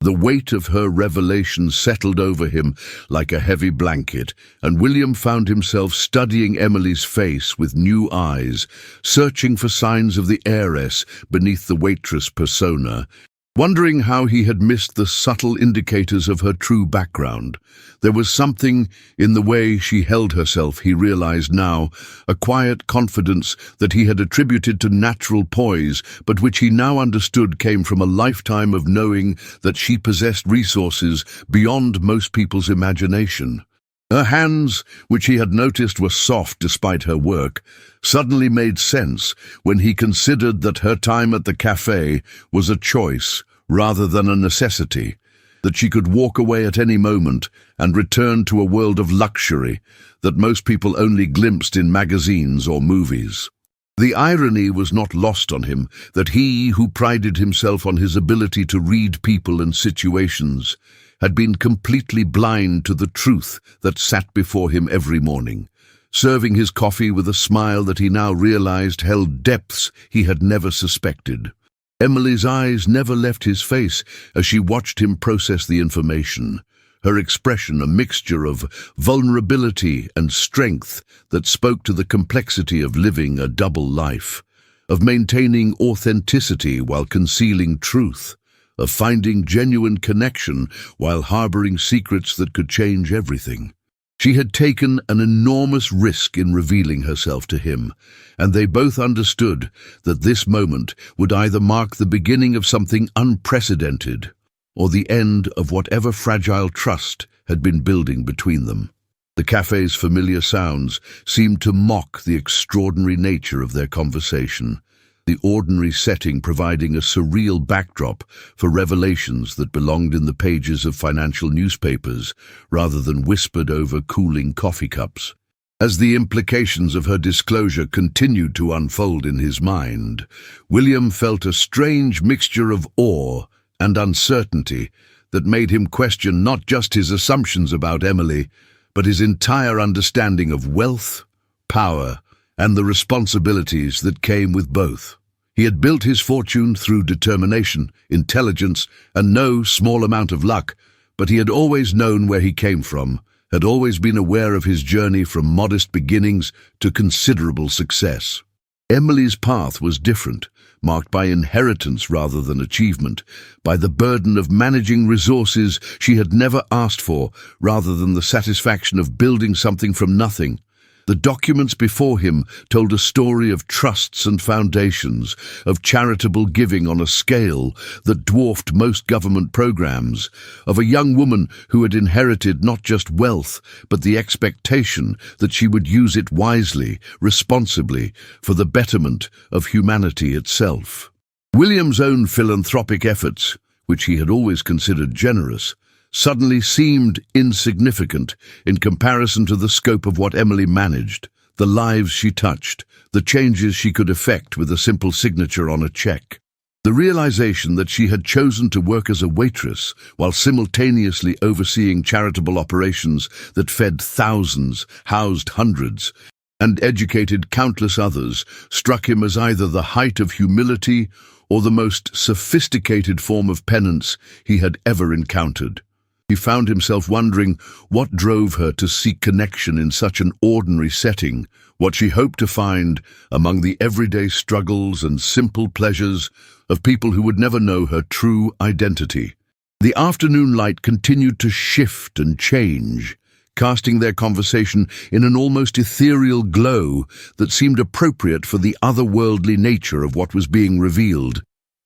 The weight of her revelation settled over him like a heavy blanket, and William found himself studying Emily's face with new eyes, searching for signs of the heiress beneath the waitress persona, wondering how he had missed the subtle indicators of her true background. There was something in the way she held herself, he realized now, a quiet confidence that he had attributed to natural poise, but which he now understood came from a lifetime of knowing that she possessed resources beyond most people's imagination. Her hands, which he had noticed were soft despite her work, suddenly made sense when he considered that her time at the cafe was a choice rather than a necessity, that she could walk away at any moment and return to a world of luxury that most people only glimpsed in magazines or movies. The irony was not lost on him that he, who prided himself on his ability to read people and situations, had been completely blind to the truth that sat before him every morning, serving his coffee with a smile that he now realized held depths he had never suspected. Emily's eyes never left his face as she watched him process the information, her expression a mixture of vulnerability and strength that spoke to the complexity of living a double life, of maintaining authenticity while concealing truth, of finding genuine connection while harboring secrets that could change everything. She had taken an enormous risk in revealing herself to him, and they both understood that this moment would either mark the beginning of something unprecedented or the end of whatever fragile trust had been building between them. The cafe's familiar sounds seemed to mock the extraordinary nature of their conversation, the ordinary setting providing a surreal backdrop for revelations that belonged in the pages of financial newspapers rather than whispered over cooling coffee cups. As the implications of her disclosure continued to unfold in his mind, William felt a strange mixture of awe and uncertainty that made him question not just his assumptions about Emily, but his entire understanding of wealth, power, and the responsibilities that came with both. He had built his fortune through determination, intelligence, and no small amount of luck, but he had always known where he came from, had always been aware of his journey from modest beginnings to considerable success. Emily's path was different, marked by inheritance rather than achievement, by the burden of managing resources she had never asked for, rather than the satisfaction of building something from nothing. The documents before him told a story of trusts and foundations, of charitable giving on a scale that dwarfed most government programs, of a young woman who had inherited not just wealth, but the expectation that she would use it wisely, responsibly, for the betterment of humanity itself. William's own philanthropic efforts, which he had always considered generous, suddenly seemed insignificant in comparison to the scope of what Emily managed, the lives she touched, the changes she could effect with a simple signature on a check. The realization that she had chosen to work as a waitress while simultaneously overseeing charitable operations that fed thousands, housed hundreds, and educated countless others struck him as either the height of humility or the most sophisticated form of penance he had ever encountered. He found himself wondering what drove her to seek connection in such an ordinary setting, what she hoped to find among the everyday struggles and simple pleasures of people who would never know her true identity. The afternoon light continued to shift and change, casting their conversation in an almost ethereal glow that seemed appropriate for the otherworldly nature of what was being revealed.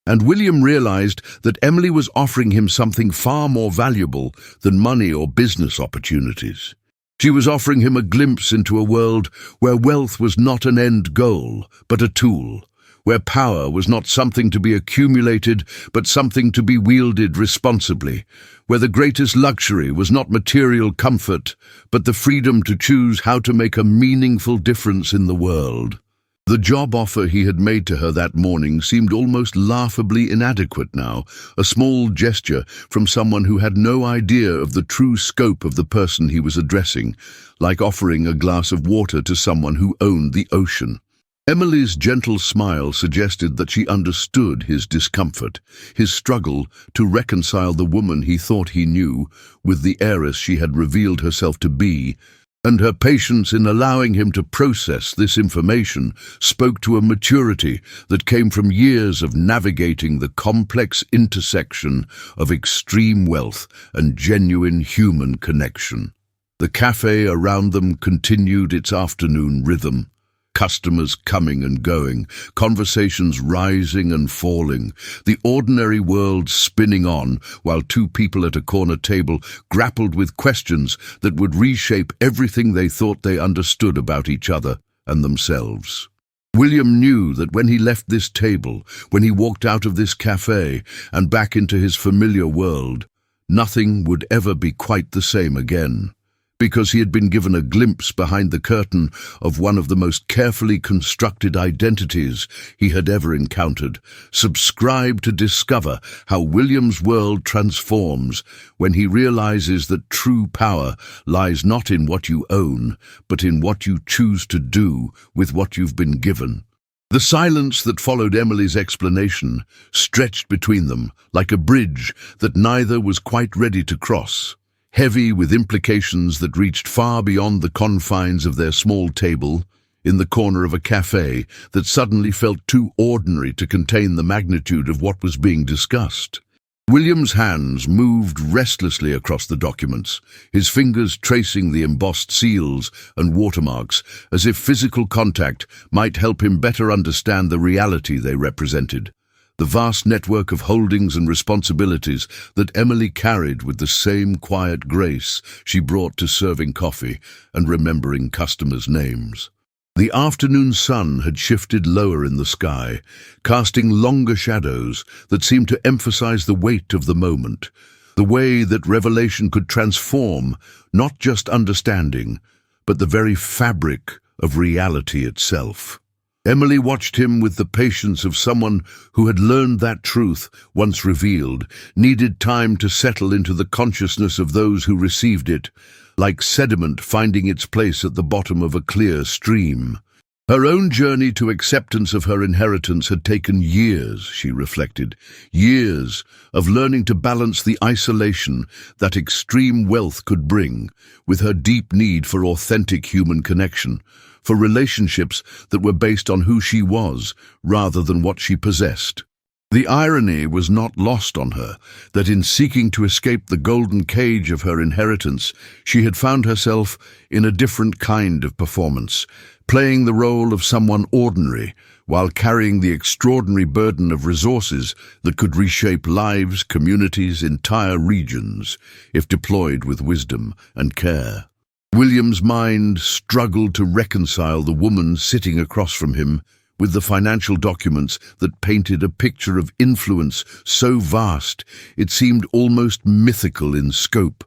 And William realized that Emily was offering him something far more valuable than money or business opportunities. She was offering him a glimpse into a world where wealth was not an end goal, but a tool, where power was not something to be accumulated, but something to be wielded responsibly, where the greatest luxury was not material comfort, but the freedom to choose how to make a meaningful difference in the world. The job offer he had made to her that morning seemed almost laughably inadequate now, a small gesture from someone who had no idea of the true scope of the person he was addressing, like offering a glass of water to someone who owned the ocean. Emily's gentle smile suggested that she understood his discomfort, his struggle to reconcile the woman he thought he knew with the heiress she had revealed herself to be, and her patience in allowing him to process this information spoke to a maturity that came from years of navigating the complex intersection of extreme wealth and genuine human connection. The cafe around them continued its afternoon rhythm. Customers coming and going, conversations rising and falling, the ordinary world spinning on while two people at a corner table grappled with questions that would reshape everything they thought they understood about each other and themselves. William knew that when he left this table, when he walked out of this cafe and back into his familiar world, nothing would ever be quite the same again, because he had been given a glimpse behind the curtain of one of the most carefully constructed identities he had ever encountered. Subscribe to discover how William's world transforms when he realizes that true power lies not in what you own, but in what you choose to do with what you've been given. The silence that followed Emily's explanation stretched between them like a bridge that neither was quite ready to cross, heavy with implications that reached far beyond the confines of their small table in the corner of a cafe that suddenly felt too ordinary to contain the magnitude of what was being discussed. William's hands moved restlessly across the documents, his fingers tracing the embossed seals and watermarks, as if physical contact might help him better understand the reality they represented. The vast network of holdings and responsibilities that Emily carried with the same quiet grace she brought to serving coffee and remembering customers' names. The afternoon sun had shifted lower in the sky, casting longer shadows that seemed to emphasize the weight of the moment, the way that revelation could transform not just understanding, but the very fabric of reality itself. Emily watched him with the patience of someone who had learned that truth, once revealed, needed time to settle into the consciousness of those who received it, like sediment finding its place at the bottom of a clear stream. Her own journey to acceptance of her inheritance had taken years, she reflected, years of learning to balance the isolation that extreme wealth could bring with her deep need for authentic human connection. for relationships that were based on who she was rather than what she possessed. The irony was not lost on her that in seeking to escape the golden cage of her inheritance, she had found herself in a different kind of performance, playing the role of someone ordinary while carrying the extraordinary burden of resources that could reshape lives, communities, entire regions, if deployed with wisdom and care. William's mind struggled to reconcile the woman sitting across from him with the financial documents that painted a picture of influence so vast it seemed almost mythical in scope,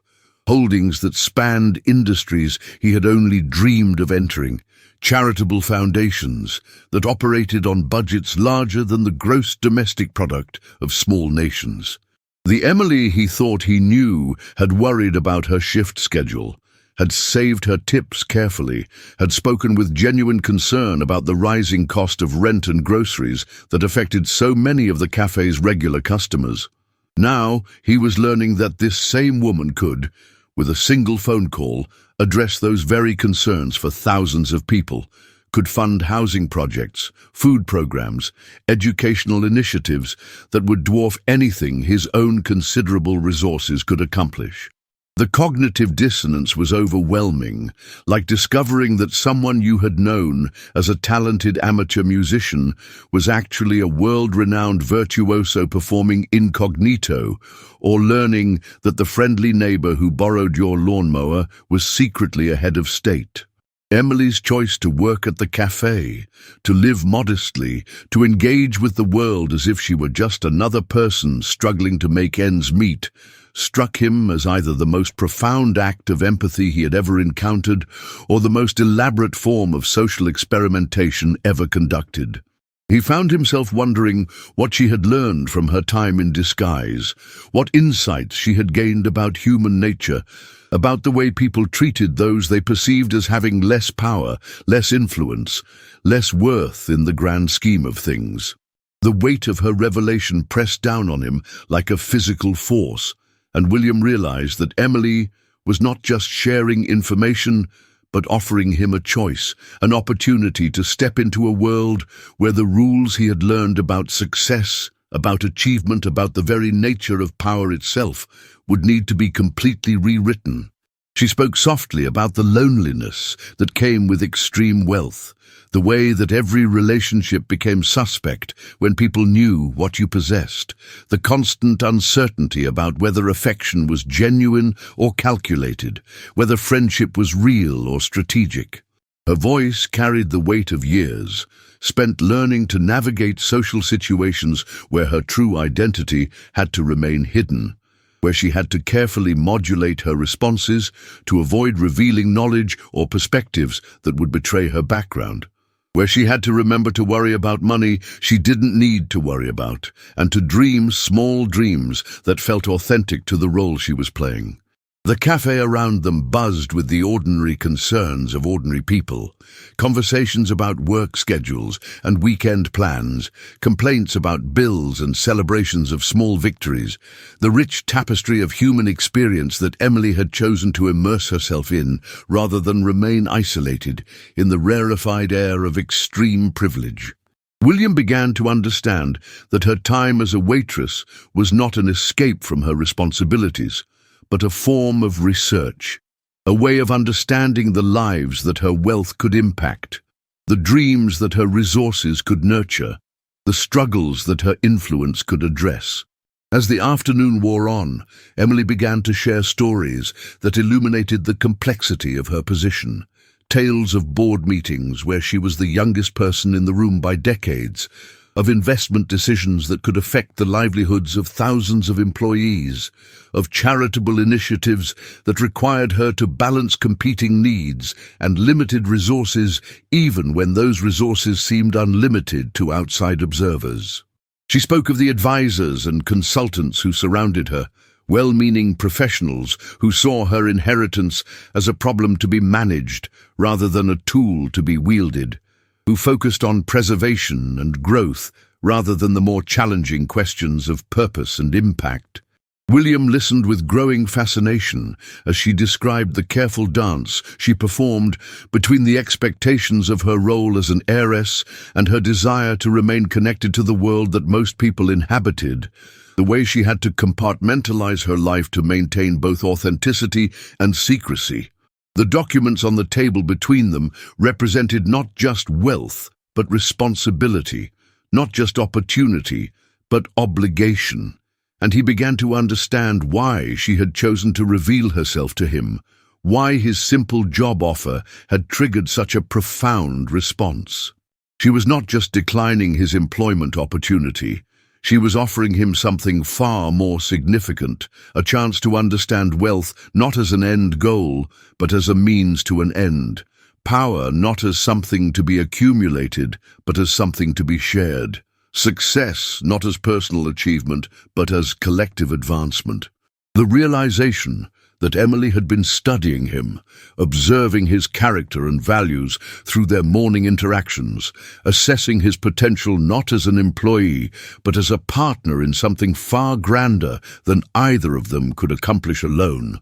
holdings that spanned industries he had only dreamed of entering, charitable foundations that operated on budgets larger than the gross domestic product of small nations. The Emily he thought he knew had worried about her shift schedule, had saved her tips carefully, had spoken with genuine concern about the rising cost of rent and groceries that affected so many of the cafe's regular customers. Now he was learning that this same woman could, with a single phone call, address those very concerns for thousands of people, could fund housing projects, food programs, educational initiatives that would dwarf anything his own considerable resources could accomplish. The cognitive dissonance was overwhelming, like discovering that someone you had known as a talented amateur musician was actually a world-renowned virtuoso performing incognito, or learning that the friendly neighbor who borrowed your lawnmower was secretly a head of state. Emily's choice to work at the cafe, to live modestly, to engage with the world as if she were just another person struggling to make ends meet, struck him as either the most profound act of empathy he had ever encountered or the most elaborate form of social experimentation ever conducted. He found himself wondering what she had learned from her time in disguise, what insights she had gained about human nature, about the way people treated those they perceived as having less power, less influence, less worth in the grand scheme of things. The weight of her revelation pressed down on him like a physical force, and William realized that Emily was not just sharing information, but offering him a choice, an opportunity to step into a world where the rules he had learned about success, about achievement, about the very nature of power itself, would need to be completely rewritten. She spoke softly about the loneliness that came with extreme wealth, the way that every relationship became suspect when people knew what you possessed, the constant uncertainty about whether affection was genuine or calculated, whether friendship was real or strategic. Her voice carried the weight of years, spent learning to navigate social situations where her true identity had to remain hidden, where she had to carefully modulate her responses to avoid revealing knowledge or perspectives that would betray her background, where she had to remember to worry about money she didn't need to worry about, and to dream small dreams that felt authentic to the role she was playing. The cafe around them buzzed with the ordinary concerns of ordinary people, conversations about work schedules and weekend plans, complaints about bills and celebrations of small victories, the rich tapestry of human experience that Emily had chosen to immerse herself in rather than remain isolated in the rarefied air of extreme privilege. William began to understand that her time as a waitress was not an escape from her responsibilities, but a form of research, a way of understanding the lives that her wealth could impact, the dreams that her resources could nurture, the struggles that her influence could address. As the afternoon wore on, Emily began to share stories that illuminated the complexity of her position, tales of board meetings where she was the youngest person in the room by decades, of investment decisions that could affect the livelihoods of thousands of employees, of charitable initiatives that required her to balance competing needs and limited resources even when those resources seemed unlimited to outside observers. She spoke of the advisors and consultants who surrounded her, well-meaning professionals who saw her inheritance as a problem to be managed rather than a tool to be wielded, who focused on preservation and growth rather than the more challenging questions of purpose and impact. William listened with growing fascination as she described the careful dance she performed between the expectations of her role as an heiress and her desire to remain connected to the world that most people inhabited, the way she had to compartmentalize her life to maintain both authenticity and secrecy. The documents on the table between them represented not just wealth, but responsibility, not just opportunity, but obligation. And he began to understand why she had chosen to reveal herself to him, why his simple job offer had triggered such a profound response. She was not just declining his employment opportunity, she was offering him something far more significant, a chance to understand wealth not as an end goal, but as a means to an end, power not as something to be accumulated, but as something to be shared. Success not as personal achievement, but as collective advancement. The realization that Emily had been studying him, observing his character and values through their morning interactions, assessing his potential not as an employee, but as a partner in something far grander than either of them could accomplish alone,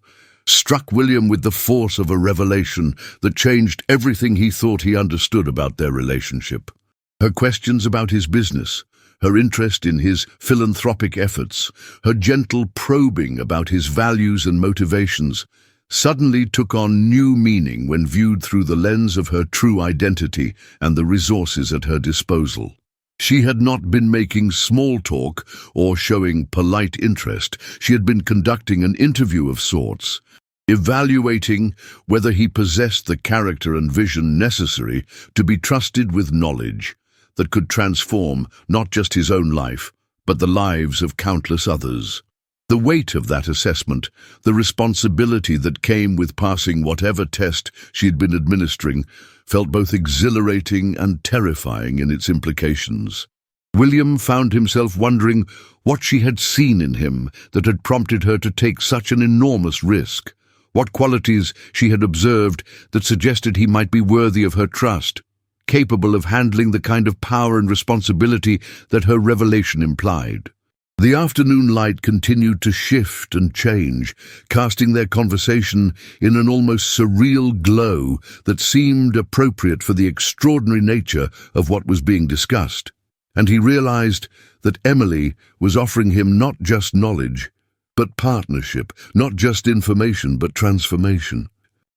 struck William with the force of a revelation that changed everything he thought he understood about their relationship. Her questions about his business, her interest in his philanthropic efforts, her gentle probing about his values and motivations, suddenly took on new meaning when viewed through the lens of her true identity and the resources at her disposal. She had not been making small talk or showing polite interest. She had been conducting an interview of sorts, evaluating whether he possessed the character and vision necessary to be trusted with knowledge that could transform not just his own life, but the lives of countless others. The weight of that assessment, the responsibility that came with passing whatever test she'd been administering, felt both exhilarating and terrifying in its implications. William found himself wondering what she had seen in him that had prompted her to take such an enormous risk, what qualities she had observed that suggested he might be worthy of her trust, capable of handling the kind of power and responsibility that her revelation implied. The afternoon light continued to shift and change, casting their conversation in an almost surreal glow that seemed appropriate for the extraordinary nature of what was being discussed. And he realized that Emily was offering him not just knowledge, but partnership, not just information, but transformation.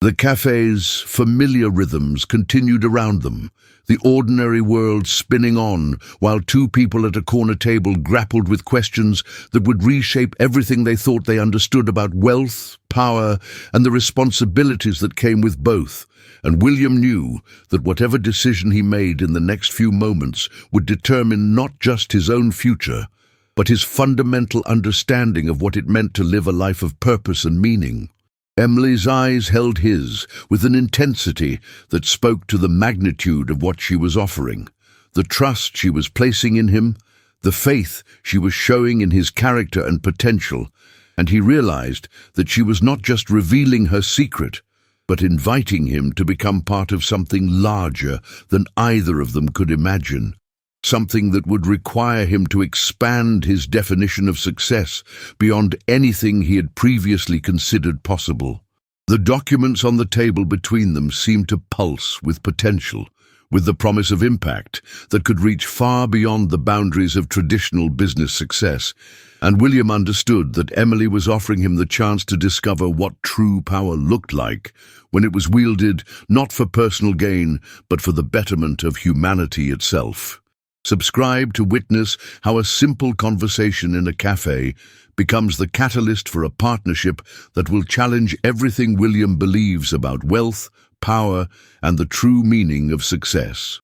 The cafe's familiar rhythms continued around them, the ordinary world spinning on, while two people at a corner table grappled with questions that would reshape everything they thought they understood about wealth, power, and the responsibilities that came with both. And William knew that whatever decision he made in the next few moments would determine not just his own future, but his fundamental understanding of what it meant to live a life of purpose and meaning. Emily's eyes held his with an intensity that spoke to the magnitude of what she was offering, the trust she was placing in him, the faith she was showing in his character and potential, and he realized that she was not just revealing her secret, but inviting him to become part of something larger than either of them could imagine. Something that would require him to expand his definition of success beyond anything he had previously considered possible. The documents on the table between them seemed to pulse with potential, with the promise of impact that could reach far beyond the boundaries of traditional business success, and William understood that Emily was offering him the chance to discover what true power looked like when it was wielded not for personal gain, but for the betterment of humanity itself. Subscribe to witness how a simple conversation in a cafe becomes the catalyst for a partnership that will challenge everything William believes about wealth, power, and the true meaning of success.